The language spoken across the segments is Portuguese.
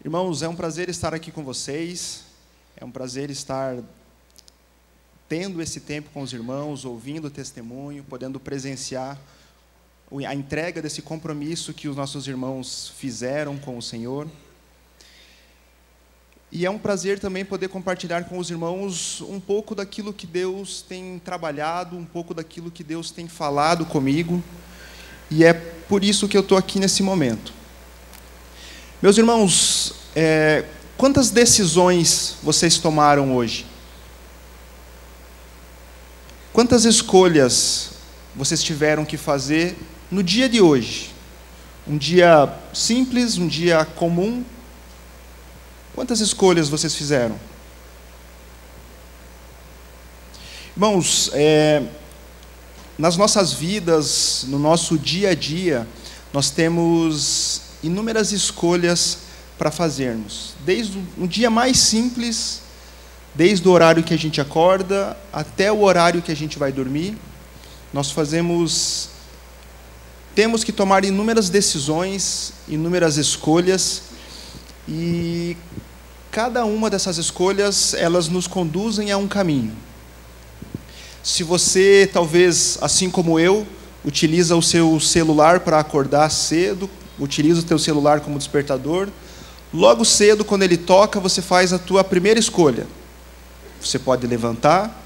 Irmãos, é um prazer estar aqui com vocês, é um prazer estar tendo esse tempo com os irmãos, ouvindo o testemunho, podendo presenciar a entrega desse compromisso que os nossos irmãos fizeram com o Senhor. E é um prazer também poder compartilhar com os irmãos um pouco daquilo que Deus tem trabalhado, um pouco daquilo que Deus tem falado comigo, e é por isso que eu estou aqui nesse momento. Meus irmãos, quantas decisões vocês tomaram hoje? Quantas escolhas vocês tiveram que fazer no dia de hoje? Um dia simples, um dia comum? Quantas escolhas vocês fizeram? Irmãos, nas nossas vidas, no nosso dia a dia, nós temos inúmeras escolhas para fazermos. Desde o dia mais simples, desde o horário que a gente acorda, até o horário que a gente vai dormir, nós temos que tomar inúmeras decisões, inúmeras escolhas, e cada uma dessas escolhas, elas nos conduzem a um caminho. Se você, talvez, assim como eu, utiliza o seu celular para acordar cedo, utiliza o teu celular como despertador, logo cedo, quando ele toca, você faz a tua primeira escolha. Você pode levantar,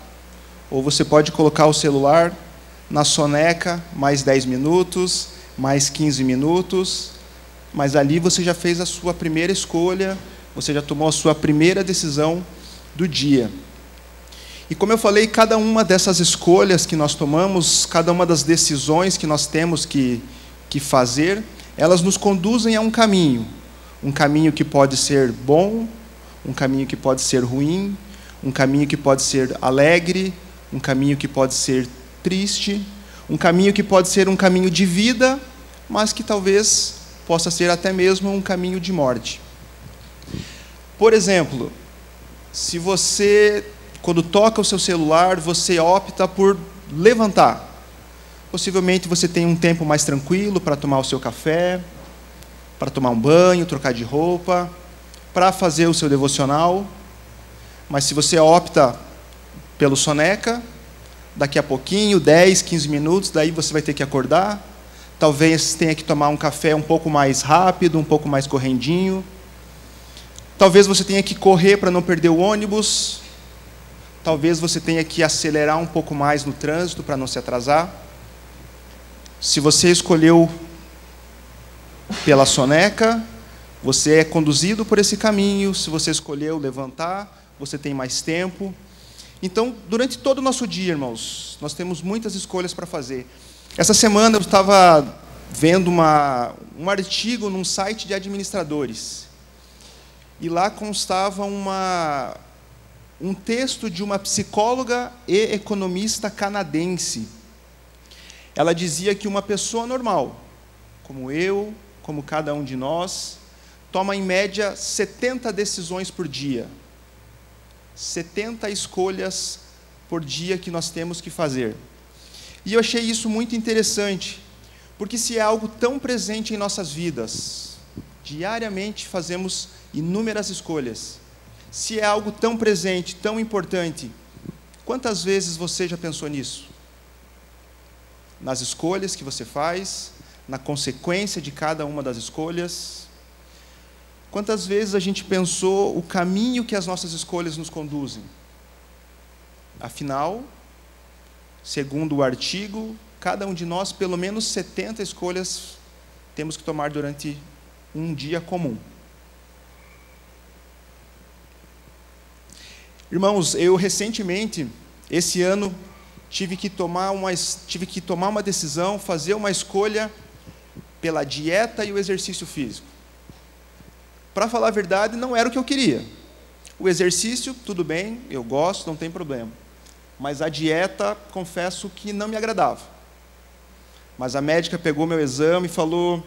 ou você pode colocar o celular na soneca, mais 10 minutos, mais 15 minutos, mas ali você já fez a sua primeira escolha, você já tomou a sua primeira decisão do dia. E como eu falei, cada uma dessas escolhas que nós tomamos, cada uma das decisões que nós temos que fazer, elas nos conduzem a um caminho que pode ser bom, um caminho que pode ser ruim, um caminho que pode ser alegre, um caminho que pode ser triste, um caminho que pode ser um caminho de vida, mas que talvez possa ser até mesmo um caminho de morte. Por exemplo, se você, quando toca o seu celular, você opta por levantar. Possivelmente você tem um tempo mais tranquilo para tomar o seu café, para tomar um banho, trocar de roupa, para fazer o seu devocional. Mas se você opta pelo soneca, daqui a pouquinho, 10, 15 minutos, daí você vai ter que acordar. Talvez tenha que tomar um café um pouco mais rápido, um pouco mais correndinho. Talvez você tenha que correr para não perder o ônibus. Talvez você tenha que acelerar um pouco mais no trânsito para não se atrasar. Se você escolheu pela soneca, você é conduzido por esse caminho. Se você escolheu levantar, você tem mais tempo. Então, durante todo o nosso dia, irmãos, nós temos muitas escolhas para fazer. Essa semana eu estava vendo um artigo num site de administradores. E lá constava um texto de uma psicóloga e economista canadense. Ela dizia que uma pessoa normal, como eu, como cada um de nós, toma em média 70 decisões por dia. 70 escolhas por dia que nós temos que fazer. E eu achei isso muito interessante, porque se é algo tão presente em nossas vidas, diariamente fazemos inúmeras escolhas. Se é algo tão presente, tão importante, quantas vezes você já pensou nisso? Nas escolhas que você faz, na consequência de cada uma das escolhas. Quantas vezes a gente pensou o caminho que as nossas escolhas nos conduzem? Afinal, segundo o artigo, cada um de nós, pelo menos 70 escolhas temos que tomar durante um dia comum. Irmãos, eu recentemente, esse ano, tive que tomar uma decisão, fazer uma escolha pela dieta e o exercício físico. Para falar a verdade, não era o que eu queria. O exercício, tudo bem, eu gosto, não tem problema. Mas a dieta, confesso que não me agradava. Mas a médica pegou meu exame e falou: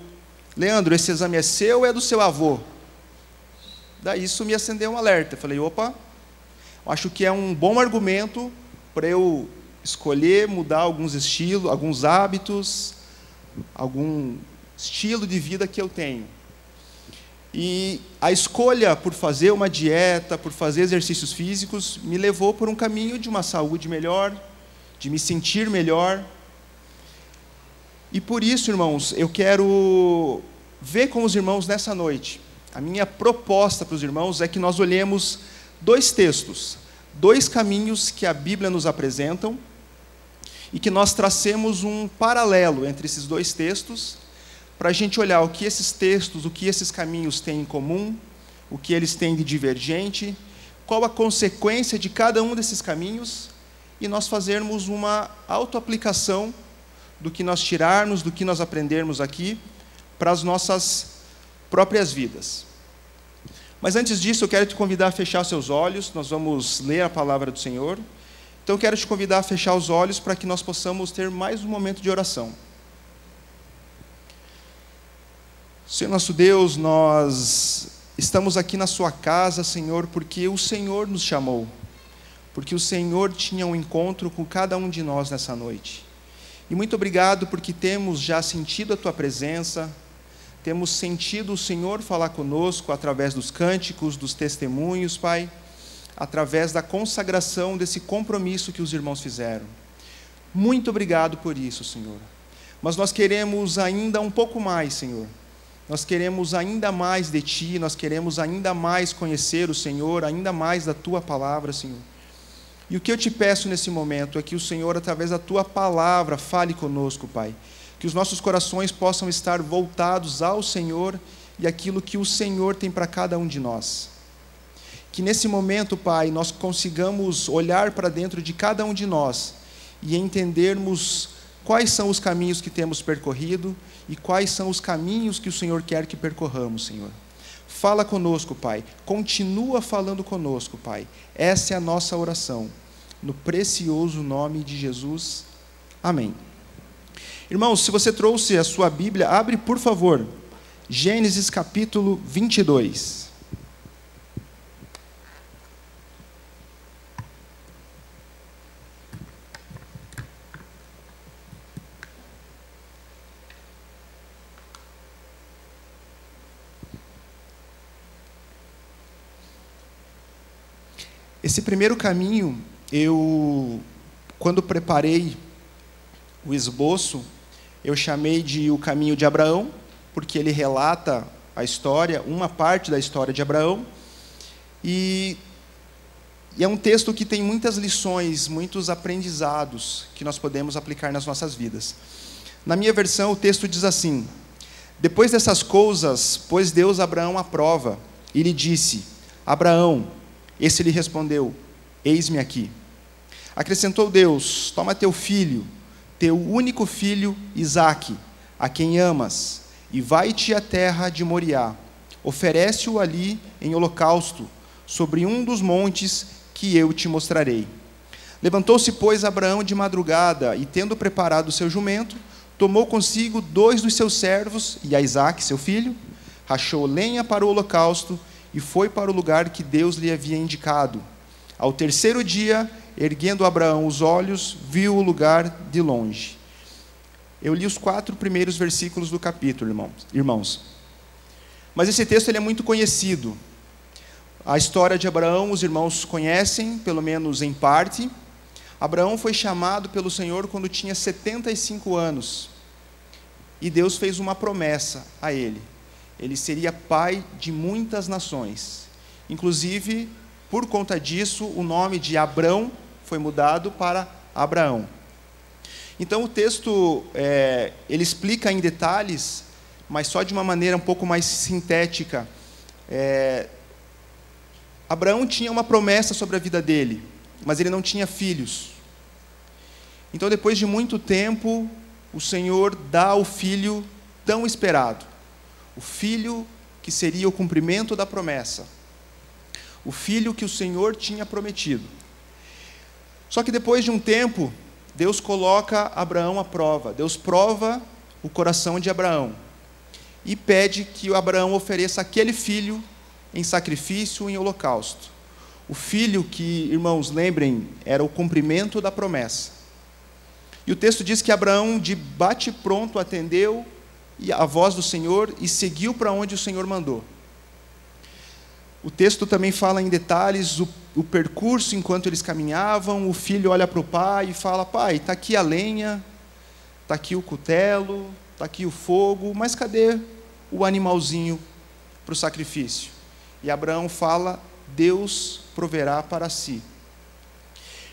Leandro, esse exame é seu ou é do seu avô? Daí isso me acendeu um alerta. Eu falei: opa, acho que é um bom argumento para eu escolher mudar alguns estilos, alguns hábitos, algum estilo de vida que eu tenho. E a escolha por fazer uma dieta, por fazer exercícios físicos, me levou por um caminho de uma saúde melhor, de me sentir melhor. E por isso, irmãos, eu quero ver com os irmãos nessa noite. A minha proposta para os irmãos é que nós olhemos dois textos, dois caminhos que a Bíblia nos apresentam, e que nós tracemos um paralelo entre esses dois textos, para a gente olhar o que esses textos, o que esses caminhos têm em comum, o que eles têm de divergente, qual a consequência de cada um desses caminhos, e nós fazermos uma autoaplicação do que nós tirarmos, do que nós aprendermos aqui, para as nossas próprias vidas. Mas antes disso, eu quero te convidar a fechar seus olhos, nós vamos ler a palavra do Senhor. Então eu quero te convidar a fechar os olhos para que nós possamos ter mais um momento de oração. Senhor nosso Deus, nós estamos aqui na sua casa, Senhor, porque o Senhor nos chamou, porque o Senhor tinha um encontro com cada um de nós nessa noite. E muito obrigado porque temos já sentido a tua presença, temos sentido o Senhor falar conosco através dos cânticos, dos testemunhos, Pai, através da consagração desse compromisso que os irmãos fizeram. Muito obrigado por isso, Senhor. Mas nós queremos ainda um pouco mais, Senhor. Nós queremos ainda mais de Ti, nós queremos ainda mais conhecer o Senhor, ainda mais da Tua palavra, Senhor. E o que eu te peço nesse momento é que o Senhor, através da Tua palavra, fale conosco, Pai. Que os nossos corações possam estar voltados ao Senhor e aquilo que o Senhor tem para cada um de nós. Que nesse momento, Pai, nós consigamos olhar para dentro de cada um de nós e entendermos quais são os caminhos que temos percorrido e quais são os caminhos que o Senhor quer que percorramos, Senhor. Fala conosco, Pai. Continua falando conosco, Pai. Essa é a nossa oração. No precioso nome de Jesus. Amém. Irmãos, se você trouxe a sua Bíblia, abre, por favor, Gênesis capítulo 22. Esse primeiro caminho, quando preparei o esboço, eu chamei de o caminho de Abraão, porque ele relata a história, uma parte da história de Abraão, e é um texto que tem muitas lições, muitos aprendizados que nós podemos aplicar nas nossas vidas. Na minha versão, o texto diz assim: depois dessas coisas, pôs Deus Abraão à prova, e lhe disse: Abraão. Esse lhe respondeu: eis-me aqui. Acrescentou Deus: toma teu filho, teu único filho, Isaque, a quem amas, e vai-te à terra de Moriá. Oferece-o ali em holocausto, sobre um dos montes que eu te mostrarei. Levantou-se, pois, Abraão de madrugada, e tendo preparado o seu jumento, tomou consigo 2 dos seus servos, e a Isaque, seu filho, rachou lenha para o holocausto, e foi para o lugar que Deus lhe havia indicado. Ao terceiro dia, erguendo Abraão os olhos, viu o lugar de longe. Eu li os 4 primeiros versículos do capítulo, irmãos. Mas esse texto ele é muito conhecido. A história de Abraão, os irmãos conhecem, pelo menos em parte. Abraão foi chamado pelo Senhor quando tinha 75 anos. E Deus fez uma promessa a ele. Ele seria pai de muitas nações. Inclusive, por conta disso, o nome de Abrão foi mudado para Abraão. Então o texto, ele explica em detalhes, mas só de uma maneira um pouco mais sintética. Abraão tinha uma promessa sobre a vida dele, mas ele não tinha filhos. Então, depois de muito tempo, o Senhor dá o filho tão esperado. O filho que seria o cumprimento da promessa. O filho que o Senhor tinha prometido. Só que depois de um tempo, Deus coloca Abraão à prova. Deus prova o coração de Abraão. E pede que Abraão ofereça aquele filho em sacrifício, em holocausto. O filho que, irmãos, lembrem, era o cumprimento da promessa. E o texto diz que Abraão, de bate-pronto, atendeu a voz do Senhor e seguiu para onde o Senhor mandou. O texto também fala em detalhes o percurso enquanto eles caminhavam. O filho olha para o pai e fala: pai, está aqui a lenha, está aqui o cutelo, está aqui o fogo, mas cadê o animalzinho para o sacrifício? E Abraão fala: Deus proverá para si.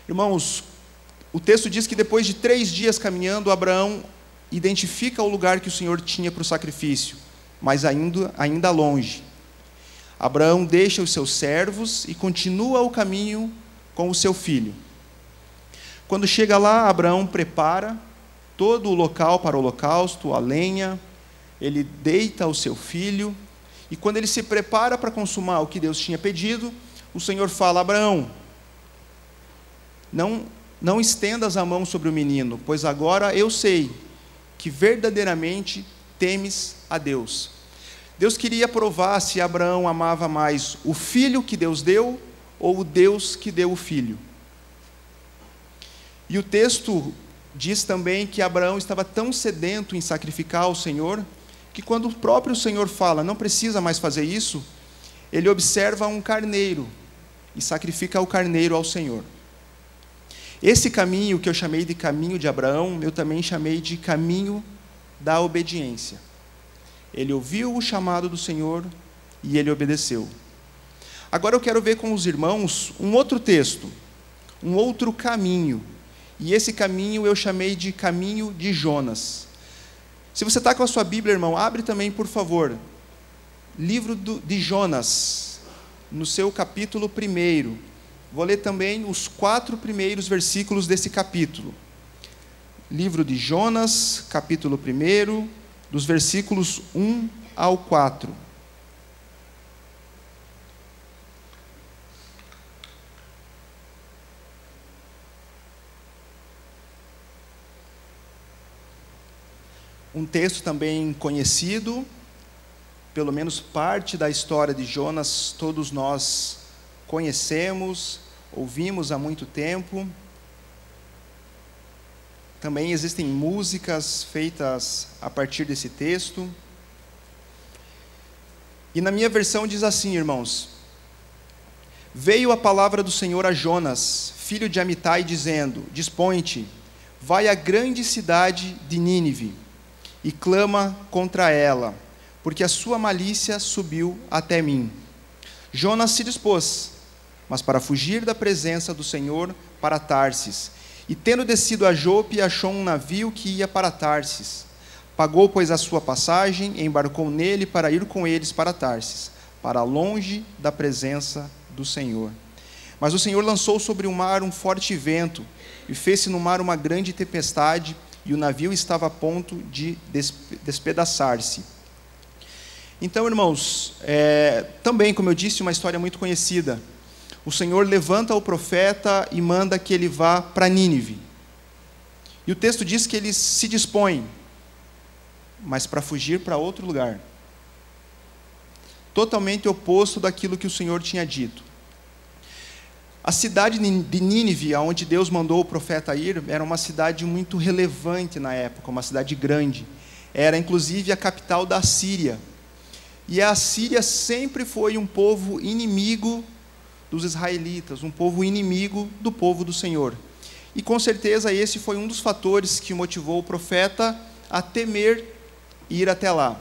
Irmãos, o texto diz que depois de 3 dias caminhando, Abraão identifica o lugar que o Senhor tinha para o sacrifício, mas ainda longe. Abraão deixa os seus servos e continua o caminho com o seu filho. Quando chega lá, Abraão prepara todo o local para o holocausto, a lenha, ele deita o seu filho, e quando ele se prepara para consumar o que Deus tinha pedido, o Senhor fala: Abraão, não estendas a mão sobre o menino, pois agora eu sei que verdadeiramente temes a Deus. Deus queria provar se Abraão amava mais o filho que Deus deu ou o Deus que deu o filho. E o texto diz também que Abraão estava tão sedento em sacrificar ao Senhor, que quando o próprio Senhor fala: não precisa mais fazer isso, ele observa um carneiro e sacrifica o carneiro ao Senhor. Esse caminho que eu chamei de caminho de Abraão, eu também chamei de caminho da obediência. Ele ouviu o chamado do Senhor e ele obedeceu. Agora eu quero ver com os irmãos um outro texto, um outro caminho. E esse caminho eu chamei de caminho de Jonas. Se você está com a sua Bíblia, irmão, abre também, por favor, livro de Jonas, no seu capítulo 1. Vou ler também os 4 primeiros versículos desse capítulo. Livro de Jonas, capítulo 1, dos versículos 1 ao 4. Um texto também conhecido, pelo menos parte da história de Jonas, todos nós conhecemos, ouvimos há muito tempo. Também existem músicas feitas a partir desse texto. E na minha versão diz assim, irmãos: veio a palavra do Senhor a Jonas, filho de Amitai, dizendo: dispõe-te, vai à grande cidade de Nínive, e clama contra ela, porque a sua malícia subiu até mim. Jonas se dispôs, mas para fugir da presença do Senhor, para Tarsis. E tendo descido a Jope, achou um navio que ia para Tarsis. Pagou, pois, a sua passagem, e embarcou nele para ir com eles para Tarsis, para longe da presença do Senhor. Mas o Senhor lançou sobre o mar um forte vento, e fez-se no mar uma grande tempestade, e o navio estava a ponto de despedaçar-se. Então, irmãos, também, como eu disse, uma história muito conhecida. O Senhor levanta o profeta e manda que ele vá para Nínive. E o texto diz que ele se dispõe, mas para fugir para outro lugar. Totalmente oposto daquilo que o Senhor tinha dito. A cidade de Nínive, aonde Deus mandou o profeta ir, era uma cidade muito relevante na época, uma cidade grande. Era inclusive a capital da Síria. E a Síria sempre foi um povo inimigo dos israelitas, um povo inimigo do povo do Senhor. E com certeza esse foi um dos fatores que motivou o profeta a temer ir até lá.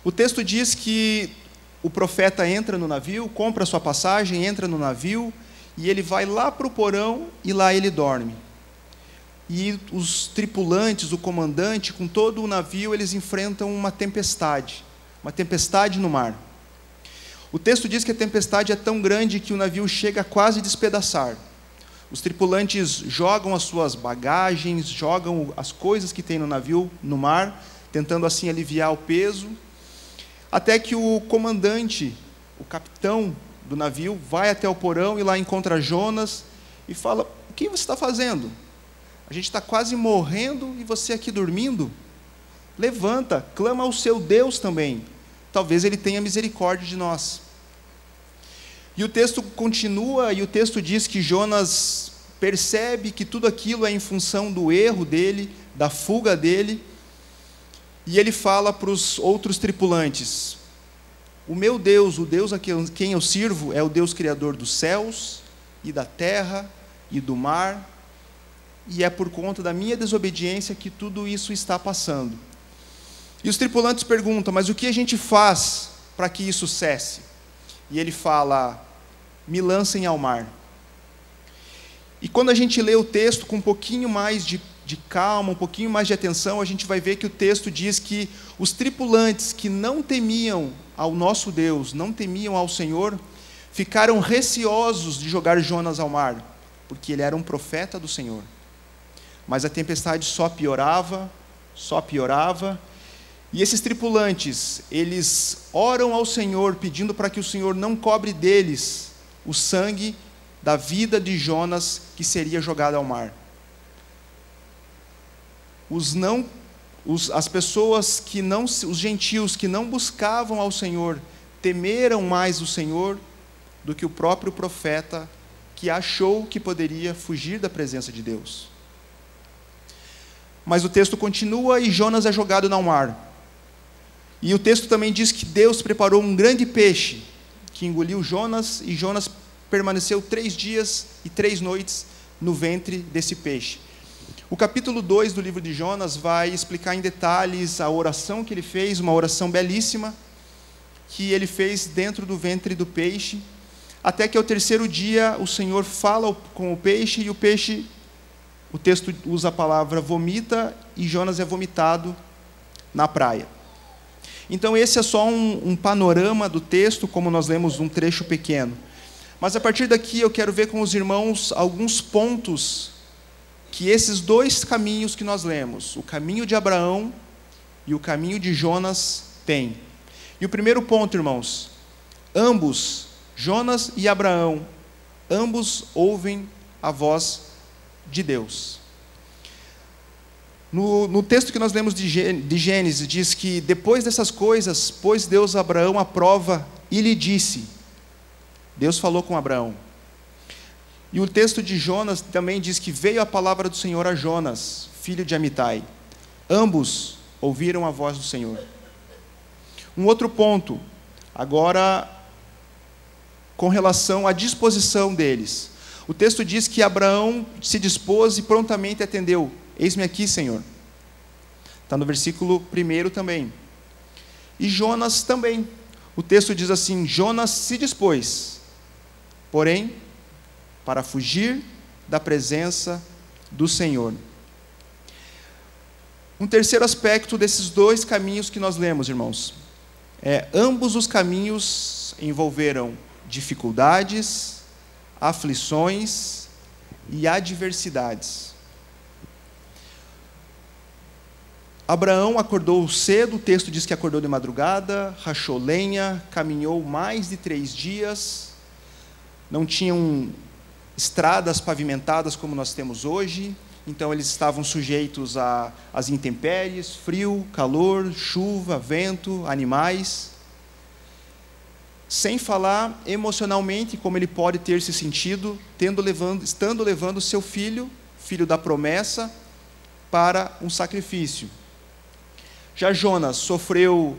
O texto diz que o profeta entra no navio, compra sua passagem, entra no navio, e ele vai lá para o porão e lá ele dorme. E os tripulantes, o comandante, com todo o navio, eles enfrentam uma tempestade no mar. O texto diz que a tempestade é tão grande que o navio chega a quase despedaçar. Os tripulantes jogam as suas bagagens, jogam as coisas que tem no navio no mar, tentando assim aliviar o peso, até que o comandante, o capitão do navio, vai até o porão e lá encontra Jonas e fala: o que você está fazendo? A gente está quase morrendo e você aqui dormindo? Levanta, clama ao seu Deus também. Talvez ele tenha misericórdia de nós. E o texto continua, e o texto diz que Jonas percebe que tudo aquilo é em função do erro dele, da fuga dele, e ele fala para os outros tripulantes: O meu Deus, o Deus a quem eu sirvo, é o Deus criador dos céus e da terra e do mar, e é por conta da minha desobediência que tudo isso está passando. E os tripulantes perguntam, mas o que a gente faz para que isso cesse? E ele fala, me lancem ao mar. E quando a gente lê o texto com um pouquinho mais de calma, um pouquinho mais de atenção, a gente vai ver que o texto diz que os tripulantes que não temiam ao nosso Deus, não temiam ao Senhor, ficaram receosos de jogar Jonas ao mar, porque ele era um profeta do Senhor. Mas a tempestade só piorava, e esses tripulantes, eles oram ao Senhor, pedindo para que o Senhor não cobre deles o sangue da vida de Jonas, que seria jogado ao mar. As pessoas que não, os gentios que não buscavam ao Senhor, temeram mais o Senhor do que o próprio profeta, que achou que poderia fugir da presença de Deus. Mas o texto continua e Jonas é jogado no mar. E o texto também diz que Deus preparou um grande peixe que engoliu Jonas, e Jonas permaneceu 3 dias e 3 noites no ventre desse peixe. O capítulo 2 do livro de Jonas vai explicar em detalhes a oração que ele fez, uma oração belíssima, que ele fez dentro do ventre do peixe, até que ao 3º dia o Senhor fala com o peixe, e o peixe, o texto usa a palavra vomita, e Jonas é vomitado na praia. Então esse é só um panorama do texto, como nós lemos um trecho pequeno. Mas a partir daqui eu quero ver com os irmãos alguns pontos que esses 2 caminhos que nós lemos, o caminho de Abraão e o caminho de Jonas, têm. E o primeiro ponto, irmãos, ambos, Jonas e Abraão, ambos ouvem a voz de Deus. No texto que nós lemos de Gênesis, diz que depois dessas coisas, pôs Deus a Abraão à prova e lhe disse. Deus falou com Abraão. E o texto de Jonas também diz que veio a palavra do Senhor a Jonas, filho de Amitai. Ambos ouviram a voz do Senhor. Um outro ponto, agora com relação à disposição deles. O texto diz que Abraão se dispôs e prontamente atendeu. Eis-me aqui, Senhor. Está no versículo 1 também. E Jonas também. O texto diz assim, Jonas se dispôs, porém, para fugir da presença do Senhor. Um terceiro aspecto desses 2 caminhos que nós lemos, irmãos, ambos os caminhos envolveram dificuldades, aflições e adversidades. Abraão acordou cedo, o texto diz que acordou de madrugada, rachou lenha, caminhou mais de 3 dias, não tinham estradas pavimentadas como nós temos hoje, então eles estavam sujeitos às intempéries, frio, calor, chuva, vento, animais. Sem falar emocionalmente como ele pode ter se sentido, estando levando seu filho da promessa, para um sacrifício. Já Jonas sofreu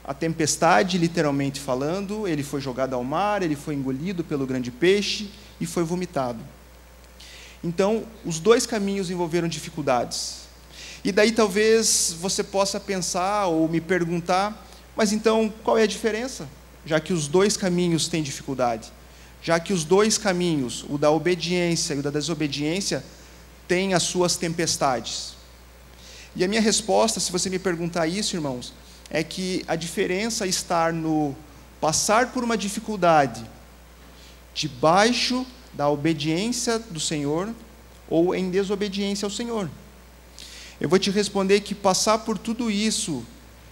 a tempestade, literalmente falando, ele foi jogado ao mar, ele foi engolido pelo grande peixe e foi vomitado. Então, os 2 caminhos envolveram dificuldades. E daí talvez você possa pensar ou me perguntar, mas então qual é a diferença? Já que os 2 caminhos têm dificuldade, já que os 2 caminhos, o da obediência e o da desobediência, têm as suas tempestades. E a minha resposta, se você me perguntar isso, irmãos, é que a diferença está no passar por uma dificuldade debaixo da obediência do Senhor ou em desobediência ao Senhor. Eu vou te responder que passar por tudo isso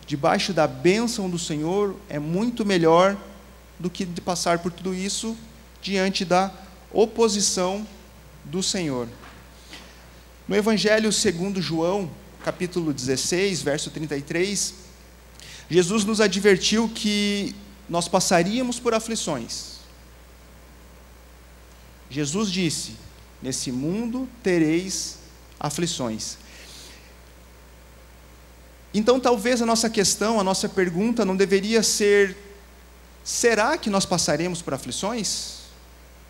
debaixo da bênção do Senhor é muito melhor do que de passar por tudo isso diante da oposição do Senhor. No Evangelho segundo João, capítulo 16, verso 33, Jesus nos advertiu que nós passaríamos por aflições. Jesus disse, nesse mundo tereis aflições. Então talvez a nossa questão, a nossa pergunta não deveria ser Será que nós passaremos por aflições?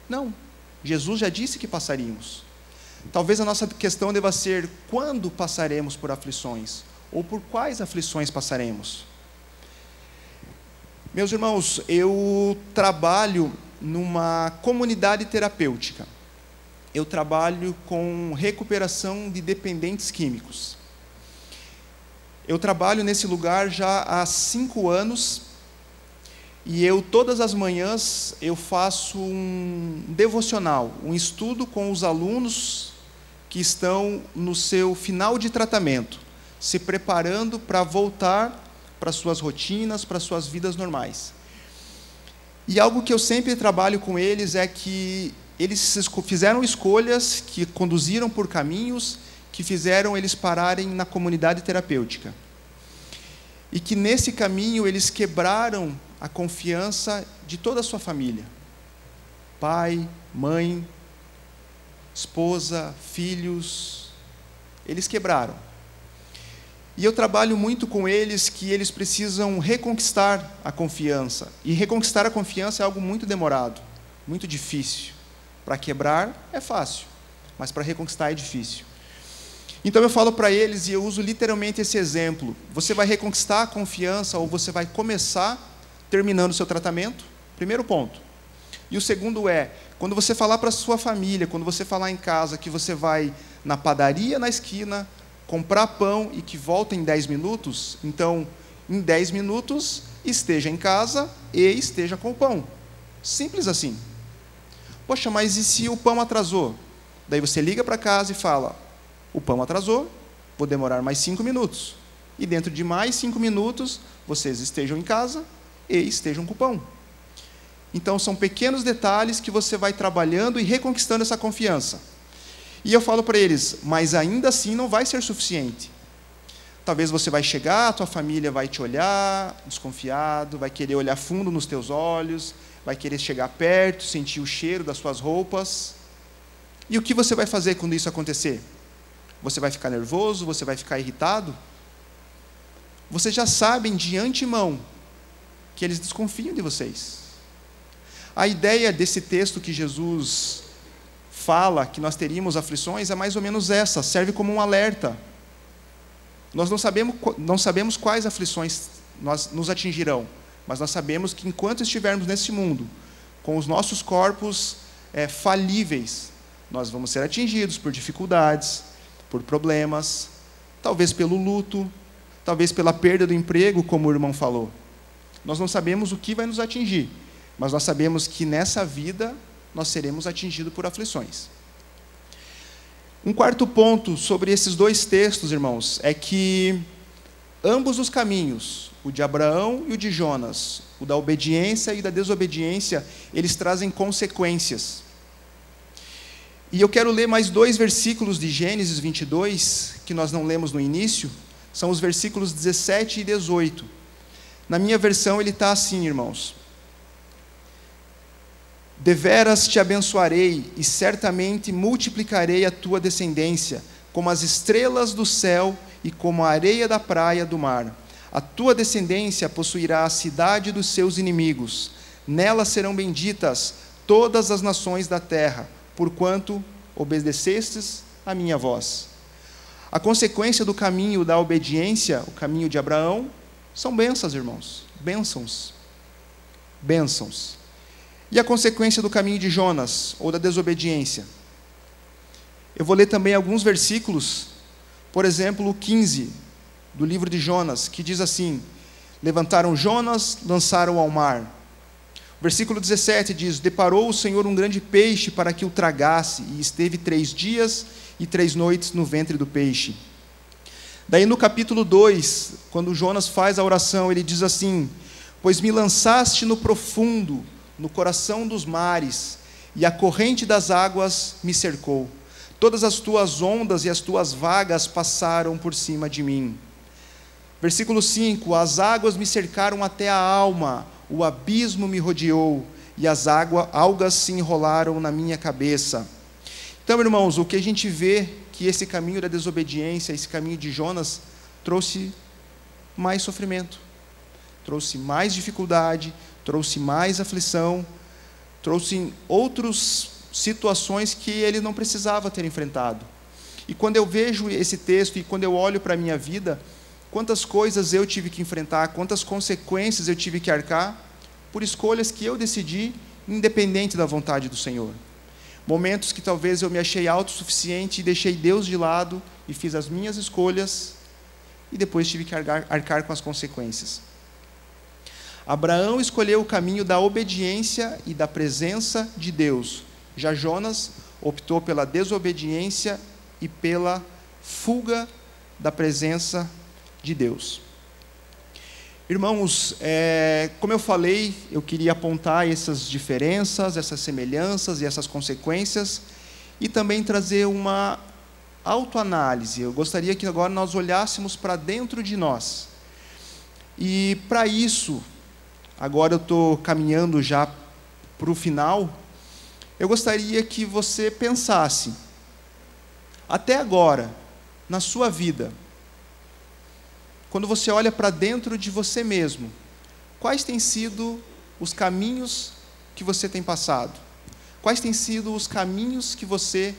Não. Jesus já disse que passaríamos. Talvez a nossa questão deva ser: quando passaremos por aflições? Ou por quais aflições passaremos? Meus irmãos, eu trabalho numa comunidade terapêutica. Eu trabalho com recuperação de dependentes químicos. Eu trabalho nesse lugar já há 5 anos e todas as manhãs, eu faço um devocional, um estudo com os alunos que estão no seu final de tratamento, se preparando para voltar para suas rotinas, para suas vidas normais. E algo que eu sempre trabalho com eles é que eles fizeram escolhas que conduziram por caminhos que fizeram eles pararem na comunidade terapêutica. E que nesse caminho eles quebraram a confiança de toda a sua família. Pai, mãe, esposa, filhos, eles quebraram. E eu trabalho muito com eles que eles precisam reconquistar a confiança. E reconquistar a confiança é algo muito demorado, muito difícil. Para quebrar é fácil, mas para reconquistar é difícil. Então eu falo para eles, e eu uso literalmente esse exemplo: você vai reconquistar a confiança ou você vai começar terminando o seu tratamento? Primeiro ponto. E o segundo é, quando você falar para a sua família, quando você falar em casa que você vai na padaria na esquina, comprar pão e que volta em 10 minutos, então, em 10 minutos, esteja em casa e esteja com o pão. Simples assim. Poxa, mas e se o pão atrasou? Daí você liga para casa e fala: o pão atrasou, vou demorar mais 5 minutos. E dentro de mais 5 minutos, vocês estejam em casa e estejam com o pão. Então, são pequenos detalhes que você vai trabalhando e reconquistando essa confiança. E eu falo para eles, mas ainda assim não vai ser suficiente. Talvez você vai chegar, a tua família vai te olhar desconfiado, vai querer olhar fundo nos teus olhos, vai querer chegar perto, sentir o cheiro das suas roupas. E o que você vai fazer quando isso acontecer? Você vai ficar nervoso? Você vai ficar irritado? Vocês já sabem de antemão que eles desconfiam de vocês. A ideia desse texto que Jesus fala, que nós teríamos aflições, é mais ou menos essa, serve como um alerta. Nós não sabemos quais aflições nos atingirão, mas nós sabemos que enquanto estivermos nesse mundo, com os nossos corpos falíveis, nós vamos ser atingidos por dificuldades, por problemas, talvez pelo luto, talvez pela perda do emprego, como o irmão falou. Nós não sabemos o que vai nos atingir, mas nós sabemos que nessa vida nós seremos atingidos por aflições. Um quarto ponto sobre esses 2 textos, irmãos, é que ambos os caminhos, o de Abraão e o de Jonas, o da obediência e da desobediência, eles trazem consequências. E eu quero ler mais 2 versículos de Gênesis 22, que nós não lemos no início, são os versículos 17 e 18. Na minha versão ele está assim, irmãos: deveras te abençoarei e certamente multiplicarei a tua descendência, como as estrelas do céu e como a areia da praia do mar. A tua descendência possuirá a cidade dos seus inimigos. Nela serão benditas todas as nações da terra, porquanto obedecestes a minha voz. A consequência do caminho da obediência, o caminho de Abraão, são bênçãos, irmãos. Bênçãos. Bênçãos. E a consequência do caminho de Jonas, ou da desobediência? Eu vou ler também alguns versículos, por exemplo, o 15 do livro de Jonas, que diz assim: levantaram Jonas, lançaram ao mar. O versículo 17 diz: deparou o Senhor um grande peixe para que o tragasse, e esteve 3 dias e 3 noites no ventre do peixe. Daí no capítulo 2, quando Jonas faz a oração, ele diz assim: pois me lançaste no profundo, no coração dos mares, e a corrente das águas me cercou. Todas as tuas ondas e as tuas vagas passaram por cima de mim. Versículo 5: as águas me cercaram até a alma, o abismo me rodeou, e as algas se enrolaram na minha cabeça. Então, irmãos, o que a gente vê que esse caminho da desobediência, esse caminho de Jonas, trouxe mais sofrimento, trouxe mais dificuldade, trouxe mais aflição, trouxe outras situações que ele não precisava ter enfrentado. E quando eu vejo esse texto e quando eu olho para a minha vida, quantas coisas eu tive que enfrentar, quantas consequências eu tive que arcar por escolhas que eu decidi, independente da vontade do Senhor. Momentos que talvez eu me achei autossuficiente e deixei Deus de lado e fiz as minhas escolhas e depois tive que arcar com as consequências. Abraão escolheu o caminho da obediência e da presença de Deus. Já Jonas optou pela desobediência e pela fuga da presença de Deus. Irmãos, como eu falei, eu queria apontar essas diferenças, essas semelhanças e essas consequências e também trazer uma autoanálise. Eu gostaria que agora nós olhássemos para dentro de nós. E para isso, agora eu estou caminhando já para o final, eu gostaria que você pensasse, até agora, na sua vida, quando você olha para dentro de você mesmo, quais têm sido os caminhos que você tem passado? Quais têm sido os caminhos que você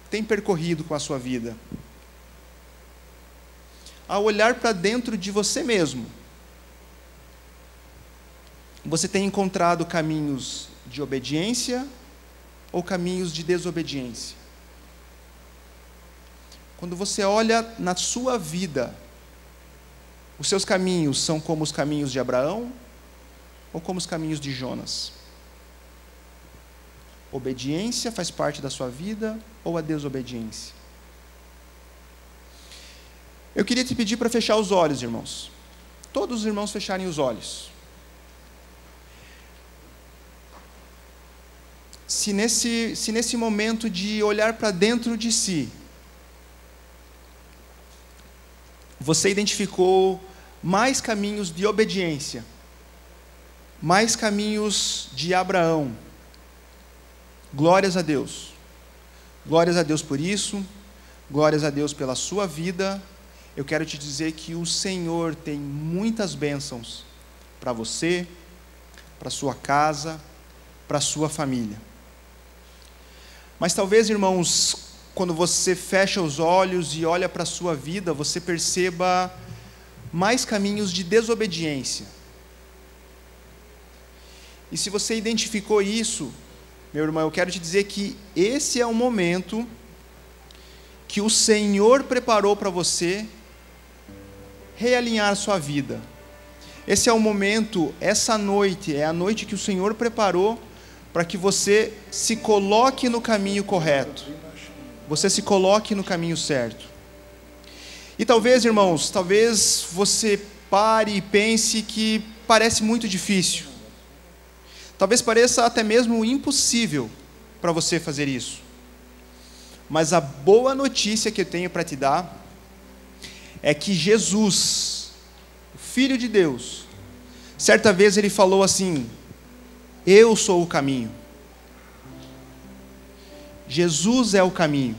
tem percorrido com a sua vida? Ao olhar para dentro de você mesmo, você tem encontrado caminhos de obediência ou caminhos de desobediência? Quando você olha na sua vida, os seus caminhos são como os caminhos de Abraão ou como os caminhos de Jonas? Obediência faz parte da sua vida ou a desobediência? Eu queria te pedir para fechar os olhos, irmãos. Todos os irmãos fecharem os olhos. Se nesse momento de olhar para dentro de si, você identificou mais caminhos de obediência, mais caminhos de Abraão, glórias a Deus. Glórias a Deus por isso, glórias a Deus pela sua vida. Eu quero te dizer que o Senhor tem muitas bênçãos para você, para sua casa, para sua família. Mas talvez, irmãos, quando você fecha os olhos e olha para a sua vida, você perceba mais caminhos de desobediência. E se você identificou isso, meu irmão, eu quero te dizer que esse é o momento que o Senhor preparou para você realinhar a sua vida. Esse é o momento, essa noite, é a noite que o Senhor preparou para que você se coloque no caminho correto. Você se coloque no caminho certo. E talvez, irmãos, talvez você pare e pense que parece muito difícil. Talvez pareça até mesmo impossível para você fazer isso. Mas a boa notícia que eu tenho para te dar é que Jesus, o Filho de Deus, certa vez ele falou assim: eu sou o caminho. Jesus é o caminho.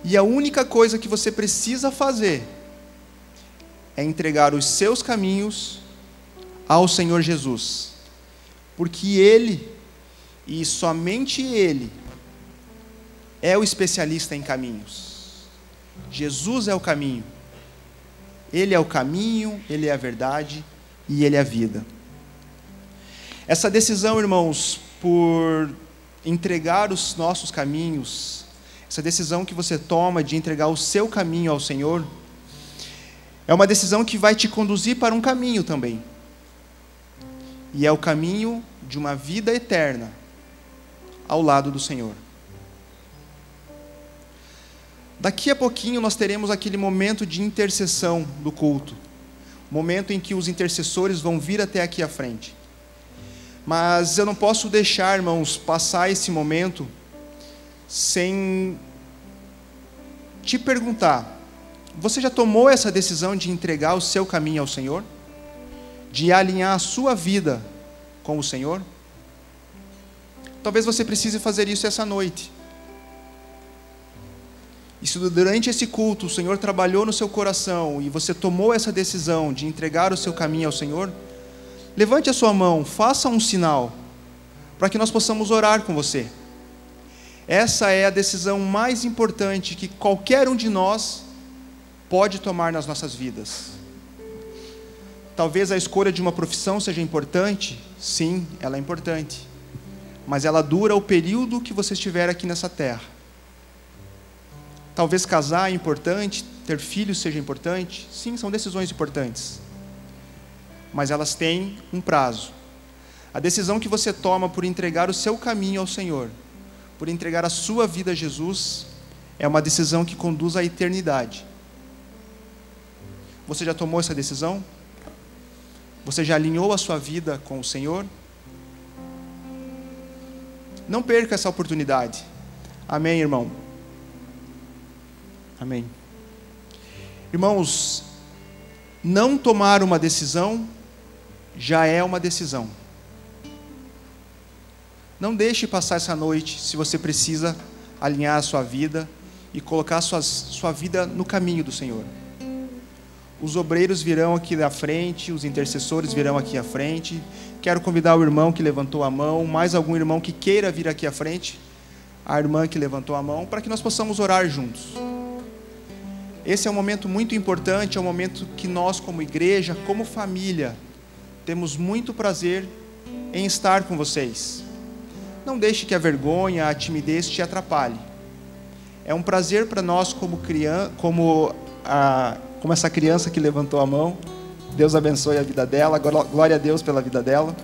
E a única coisa que você precisa fazer é entregar os seus caminhos ao Senhor Jesus. Porque Ele, e somente Ele, é o especialista em caminhos. Jesus é o caminho. Ele é o caminho, Ele é a verdade e Ele é a vida. Essa decisão, irmãos, por entregar os nossos caminhos, essa decisão que você toma de entregar o seu caminho ao Senhor, é uma decisão que vai te conduzir para um caminho também. E é o caminho de uma vida eterna ao lado do Senhor. Daqui a pouquinho nós teremos aquele momento de intercessão do culto, momento em que os intercessores vão vir até aqui à frente. Mas eu não posso deixar, irmãos, passar esse momento sem te perguntar: você já tomou essa decisão de entregar o seu caminho ao Senhor? De alinhar a sua vida com o Senhor? Talvez você precise fazer isso essa noite. E se durante esse culto o Senhor trabalhou no seu coração e você tomou essa decisão de entregar o seu caminho ao Senhor, levante a sua mão, faça um sinal, para que nós possamos orar com você. Essa é a decisão mais importante que qualquer um de nós pode tomar nas nossas vidas. Talvez a escolha de uma profissão seja importante, sim, ela é importante, mas ela dura o período que você estiver aqui nessa terra. Talvez casar é importante, ter filhos seja importante, sim, são decisões importantes, mas elas têm um prazo. A decisão que você toma por entregar o seu caminho ao Senhor, por entregar a sua vida a Jesus, é uma decisão que conduz à eternidade. Você já tomou essa decisão? Você já alinhou a sua vida com o Senhor? Não perca essa oportunidade. Amém, irmão? Amém. Irmãos, não tomar uma decisão já é uma decisão. Não deixe passar essa noite, se você precisa alinhar a sua vida e colocar sua vida no caminho do Senhor. Os obreiros virão aqui da frente, os intercessores virão aqui à frente. Quero convidar o irmão que levantou a mão, mais algum irmão que queira vir aqui à frente, a irmã que levantou a mão, para que nós possamos orar juntos. Esse é um momento muito importante, é um momento que nós, como igreja, como família, temos muito prazer em estar com vocês. Não deixe que a vergonha, a timidez te atrapalhe. É um prazer para nós, como essa criança que levantou a mão. Deus abençoe a vida dela, glória a Deus pela vida dela.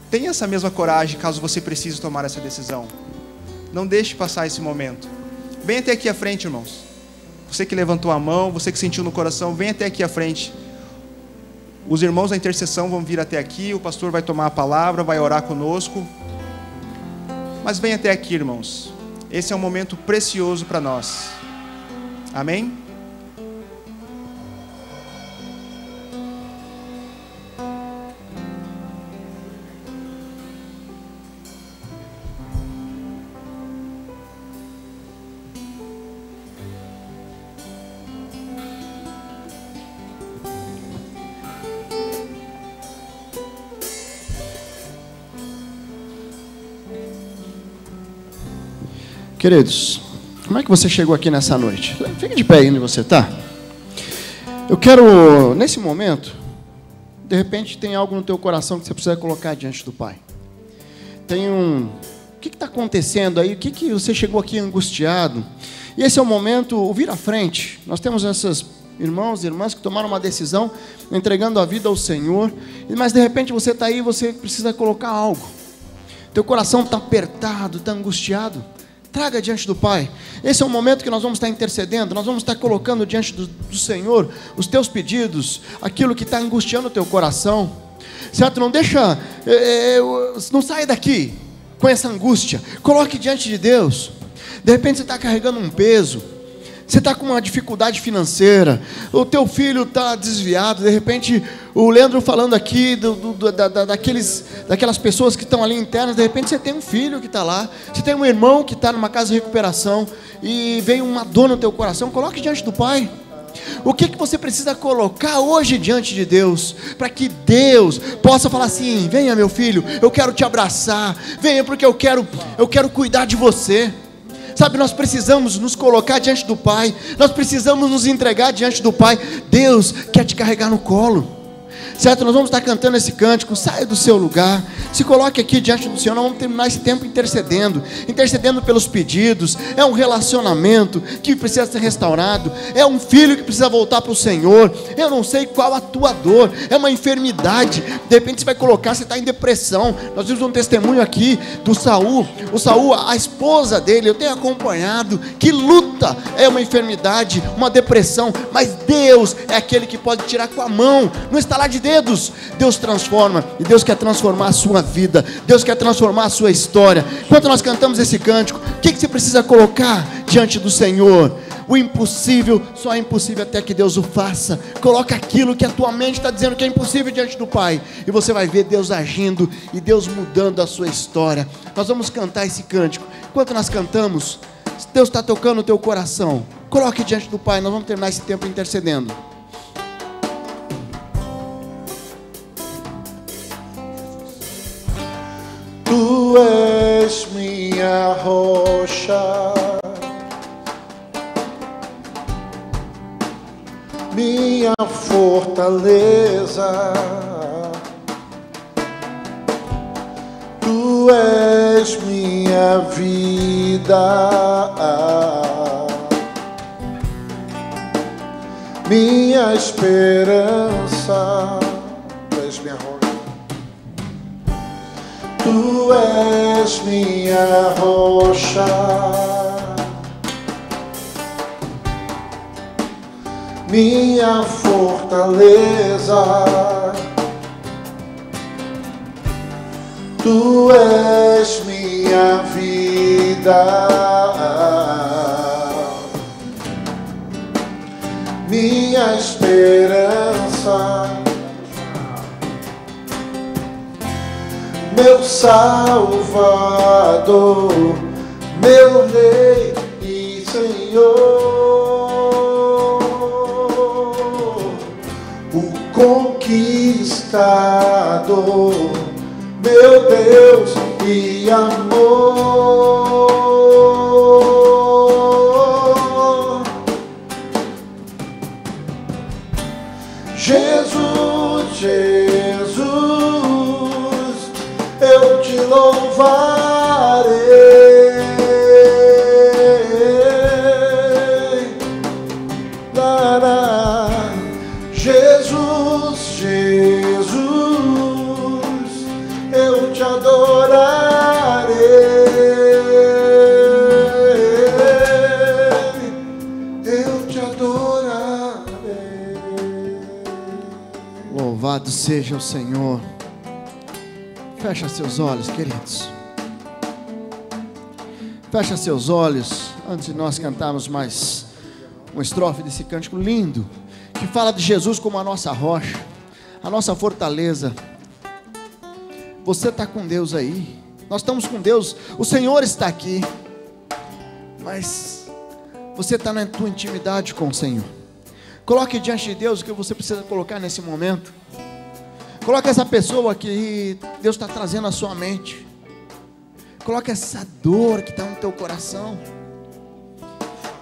Tenha essa mesma coragem caso você precise tomar essa decisão. Não deixe passar esse momento. Venha até aqui à frente, irmãos. Você que levantou a mão, você que sentiu no coração, venha até aqui à frente. Os irmãos da intercessão vão vir até aqui, o pastor vai tomar a palavra, vai orar conosco. Mas venha até aqui, irmãos. Esse é um momento precioso para nós. Amém? Queridos, como é que você chegou aqui nessa noite? Fica de pé aí onde você está. Eu quero, nesse momento, de repente tem algo no teu coração que você precisa colocar diante do Pai. O que está acontecendo aí? O que você chegou aqui angustiado? E esse é o momento, vir à frente. Nós temos esses irmãos e irmãs que tomaram uma decisão, entregando a vida ao Senhor, mas de repente você está aí e você precisa colocar algo. Teu coração está apertado, está angustiado. Traga diante do Pai. Esse é o momento que nós vamos estar intercedendo, nós vamos estar colocando diante do Senhor os teus pedidos, aquilo que está angustiando o teu coração, certo? Não deixa, não saia daqui com essa angústia, coloque diante de Deus. De repente você está carregando um peso, você está com uma dificuldade financeira, o teu filho está desviado, de repente o Leandro falando aqui daquelas pessoas que estão ali internas, de repente você tem um filho que está lá, você tem um irmão que está numa casa de recuperação e veio uma dor no teu coração, coloque diante do Pai. O que você precisa colocar hoje diante de Deus, para que Deus possa falar assim: venha meu filho, eu quero te abraçar, venha porque eu quero cuidar de você. Sabe, nós precisamos nos colocar diante do Pai, nós precisamos nos entregar diante do Pai. Deus quer te carregar no colo, certo? Nós vamos estar cantando esse cântico. Saia do seu lugar, se coloque aqui diante do Senhor. Nós vamos terminar esse tempo intercedendo pelos pedidos. É um relacionamento que precisa ser restaurado, é um filho que precisa voltar para o Senhor. Eu não sei qual a tua dor, é uma enfermidade, de repente você vai colocar, você está em depressão. Nós vimos um testemunho aqui do Saul. O Saul, a esposa dele, eu tenho acompanhado, que luta, é uma enfermidade, uma depressão, mas Deus é aquele que pode tirar com a mão, no estalar de dedos. Deus transforma, e Deus quer transformar a sua vida, Deus quer transformar a sua história. Enquanto nós cantamos esse cântico, o que você precisa colocar diante do Senhor? O impossível só é impossível até que Deus o faça. Coloca aquilo que a tua mente está dizendo que é impossível diante do Pai, e você vai ver Deus agindo e Deus mudando a sua história. Nós vamos cantar esse cântico. Enquanto nós cantamos, Deus está tocando o teu coração, coloque diante do Pai. Nós vamos terminar esse tempo intercedendo. és minha rocha, minha fortaleza. Tu és minha vida, minha esperança. Tu és minha rocha. Tu és minha rocha, minha fortaleza. Tu és minha vida, minha esperança. Meu Salvador, meu Rei e Senhor, o conquistador, meu Deus e amor. Jesus, Jesus, eu te louvarei. Jesus, Jesus, eu te adorarei. Eu te adorarei. Louvado seja o Senhor. Fecha seus olhos, queridos. Fecha seus olhos antes de nós cantarmos mais uma estrofe desse cântico lindo, que fala de Jesus como a nossa rocha, a nossa fortaleza. Você está com Deus aí, nós estamos com Deus, o Senhor está aqui, mas você está na tua intimidade com o Senhor. Coloque diante de Deus o que você precisa colocar nesse momento. Coloque essa pessoa que Deus está trazendo à sua mente. Coloque essa dor que está no teu coração.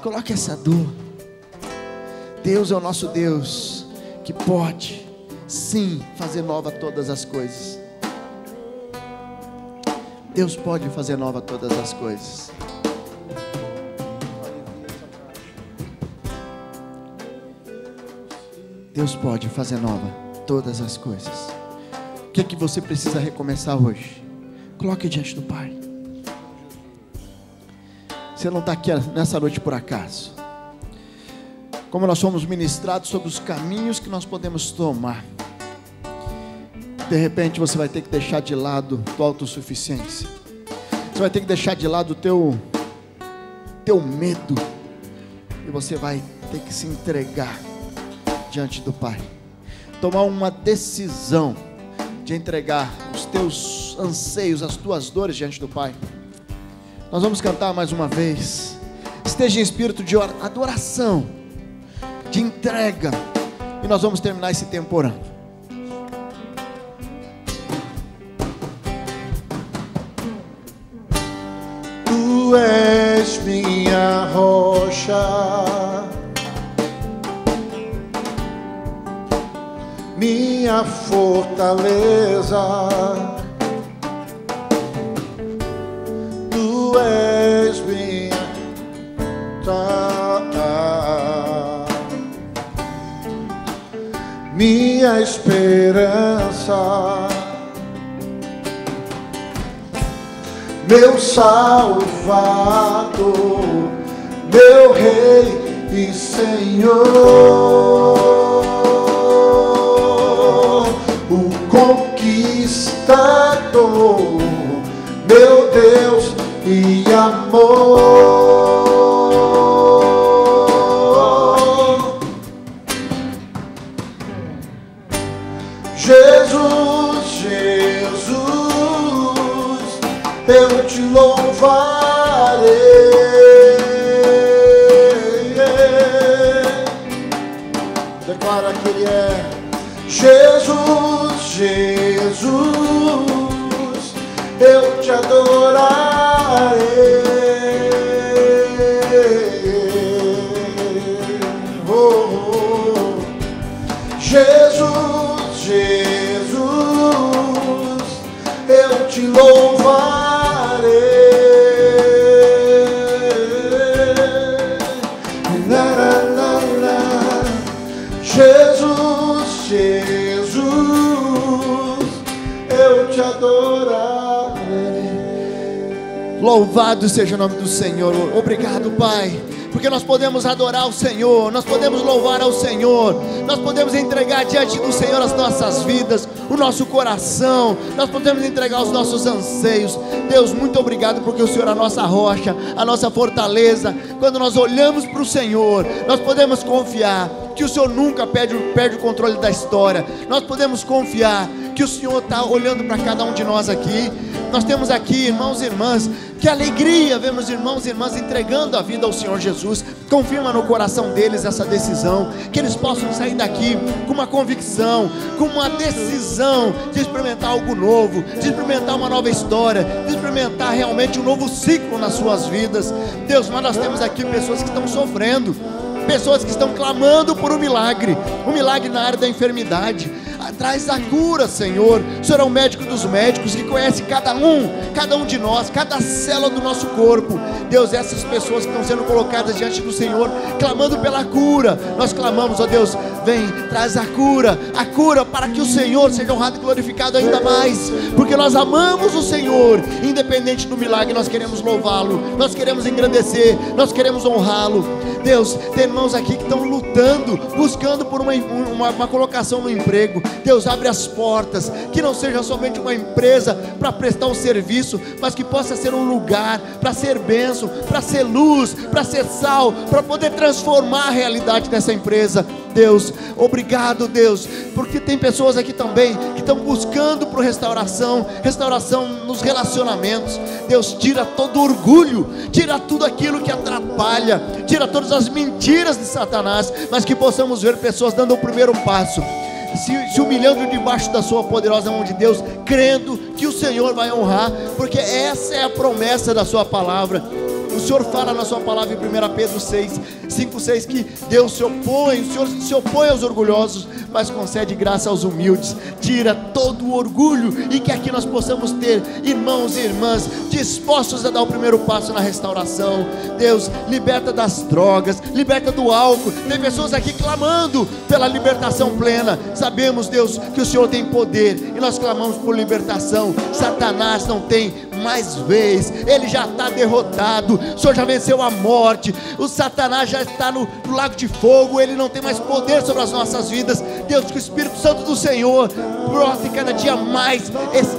Coloque essa dor. Deus é o nosso Deus, que pode, sim, fazer nova todas as coisas. Deus pode fazer nova todas as coisas. Deus pode fazer nova todas as coisas. O que é que você precisa recomeçar hoje? Coloque diante do Pai. Você não está aqui nessa noite por acaso. Como nós fomos ministrados sobre os caminhos que nós podemos tomar, de repente você vai ter que deixar de lado a tua autossuficiência. Você vai ter que deixar de lado o teu medo. E você vai ter que se entregar diante do Pai. Tomar uma decisão de entregar os teus anseios, as tuas dores diante do Pai. Nós vamos cantar mais uma vez. Esteja em espírito de adoração, de entrega. E nós vamos terminar esse tempo orando. Tu és minha rocha, minha fortaleza. Tu és minha minha esperança, meu Salvador, meu Rei e Senhor, o conquistador, meu Deus e amor. Jesus, Jesus, eu te louvarei. Declara que Ele é Jesus, Jesus, eu te adorarei. Jesus, Jesus, eu te louvarei. Jesus, Jesus, eu te adorarei. Louvado seja o nome do Senhor. Obrigado, Pai, porque nós podemos adorar o Senhor, nós podemos louvar ao Senhor, nós podemos entregar diante do Senhor as nossas vidas, o nosso coração, nós podemos entregar os nossos anseios. Deus, muito obrigado, porque o Senhor é a nossa rocha, a nossa fortaleza. Quando nós olhamos para o Senhor, nós podemos confiar que o Senhor nunca perde o controle da história. Nós podemos confiar que o Senhor está olhando para cada um de nós aqui. Nós temos aqui irmãos e irmãs, que alegria vemos irmãos e irmãs entregando a vida ao Senhor Jesus. Confirma no coração deles essa decisão, que eles possam sair daqui com uma convicção, com uma decisão de experimentar algo novo, de experimentar uma nova história, de experimentar realmente um novo ciclo nas suas vidas. Deus, mas nós temos aqui pessoas que estão sofrendo, pessoas que estão clamando por um milagre na área da enfermidade. Traz a cura, Senhor. O Senhor é o médico dos médicos, que conhece cada um de nós, cada célula do nosso corpo. Deus, essas pessoas que estão sendo colocadas diante do Senhor, clamando pela cura, nós clamamos, ó Deus, vem, traz a cura para que o Senhor seja honrado e glorificado ainda mais, porque nós amamos o Senhor. Independente do milagre, nós queremos louvá-lo, nós queremos engrandecer, nós queremos honrá-lo. Deus, tem irmãos aqui que estão lutando, buscando por uma colocação no emprego. Deus, abre as portas, que não seja somente uma empresa para prestar um serviço, mas que possa ser um lugar para ser bênção, para ser luz, para ser sal, para poder transformar a realidade dessa empresa. Deus, obrigado, Deus, porque tem pessoas aqui também que estão buscando por restauração nos relacionamentos. Deus, tira todo orgulho, tira tudo aquilo que atrapalha, tira todas as mentiras de Satanás, mas que possamos ver pessoas dando o primeiro passo, se humilhando debaixo da sua poderosa mão de Deus, crendo que o Senhor vai honrar, porque essa é a promessa da sua palavra. O Senhor fala na sua palavra em 1 Pedro 5:6 que Deus o Senhor se opõe aos orgulhosos, mas concede graça aos humildes. Tira todo o orgulho, e que aqui nós possamos ter irmãos e irmãs dispostos a dar o primeiro passo na restauração. Deus, liberta das drogas, liberta do álcool. Tem pessoas aqui clamando pela libertação plena. Sabemos, Deus, que o Senhor tem poder, e nós clamamos por libertação. Satanás não tem mais vez, ele já está derrotado. O Senhor já venceu a morte. O Satanás já está no lago de fogo. Ele não tem mais poder sobre as nossas vidas. Deus, que o Espírito Santo do Senhor brote cada dia mais,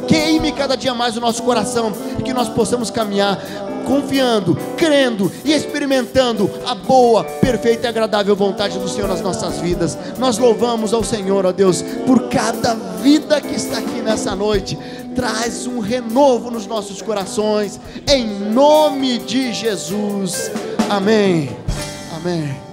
queime cada dia mais o nosso coração, e que nós possamos caminhar confiando, crendo e experimentando a boa, perfeita e agradável vontade do Senhor nas nossas vidas. Nós louvamos ao Senhor, ó Deus, por cada vida que está aqui nessa noite. Traz um renovo nos nossos corações, em nome de Jesus. Amém. Amém.